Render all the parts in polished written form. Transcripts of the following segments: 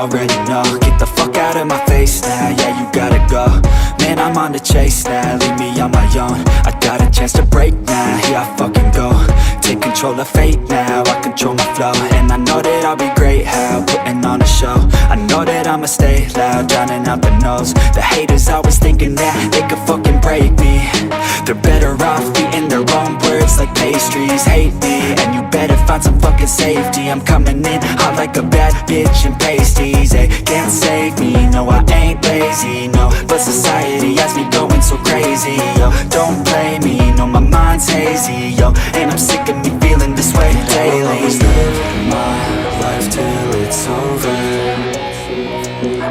already know. Get the fuck out of my face now, yeah, you gotta go. Man, I'm on the chase now, leave me on my own. I got a chance to break now, here I fucking go. Take control of fate now, I control my flow. And I know that I'll be great, how, putting on a show. I know that I'ma stay loud, drowning out the noise. The haters always thinking that they could fucking break me. They're better off eating their own words like pastries. Hate me, and you better find some fucking safety. I'm coming in hot like a bad bitch in pasties. They can't save me, no I ain't lazy, no. But society has me going so crazy, yo. Don't play me, no my mind's hazy, yo. And I'm sick of me feeling this way daily. I'll always live my life till it's over,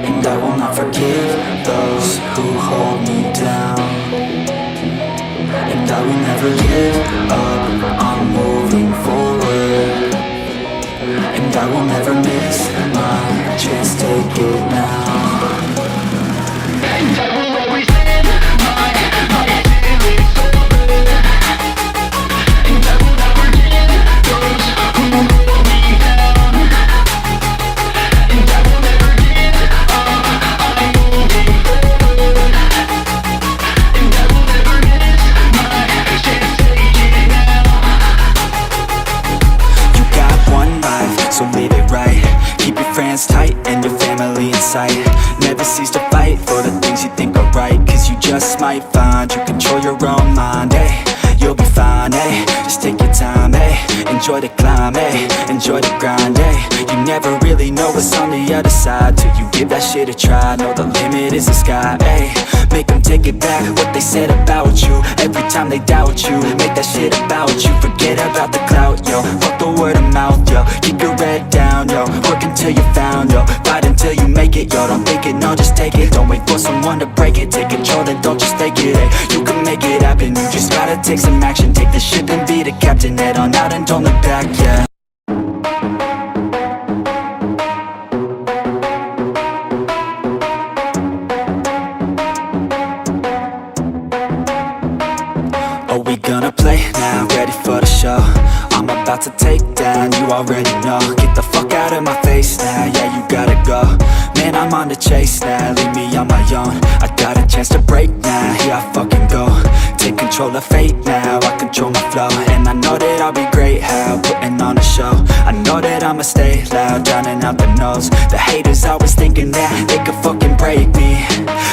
and I will not forgive those who hold me down. And I will never give up, I'm moving forward. And I will never miss my chance, take it now. And I will always live my life till it's over, and I will never give those who hold me down. And I will never give up, I'm moving forward. And I will never miss my chance, take it now. You got one life, so live it right. Keep your friends tight and your family in sight. Never cease to fight for the things you think are right, cause you just might find you control your own mind, eh? You'll be fine, eh? Just take your time, eh? Enjoy the climb, eh? Enjoy the grind, eh? You never really know what's on the other side till you give that shit a try. Know the limit is the sky, eh? Make them take it back, what they said about you. Every time they doubt you, make that shit about you. Forget about the clout, yo. Fuck the word of mouth, yo. Keep your head down, yo. Work until you found, yo. Fight until you make it, yo. Don't think it, no, just take it. Don't wait for someone to break it. Take control, then don't just take it, eh? You can make it happen, you just gotta take some action. Take the ship and be the captain. Head on out and don't look back, yeah. Are we gonna play now? Ready for the show? I'm about to take down, you already know. Get the fuck out of my face now, yeah, you gotta go. Man, I'm on the chase now, leave me on my own. I got a chance to break now, here I fucking go. Take control of fate now, I control my flow. And I know that I'll be great, how, putting on a show. I know that I'ma stay loud, drowning out the noise. The haters always thinking that they could fucking break me.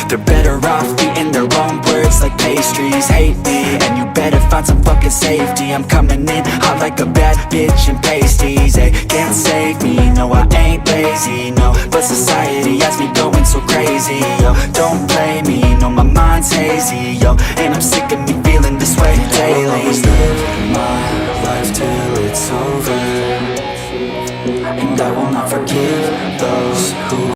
They're better off eating their own words like pastries. Hate me, and you better find some fucking safety. I'm coming in hot like a bad bitch in pasties. They can't save me, no I ain't lazy, no. But society has me going so crazy, yo. Don't play me, no my mind's hazy, yo. And I'm sick of me feeling this way daily. I'll always live my life till it's over, and I will not forgive those who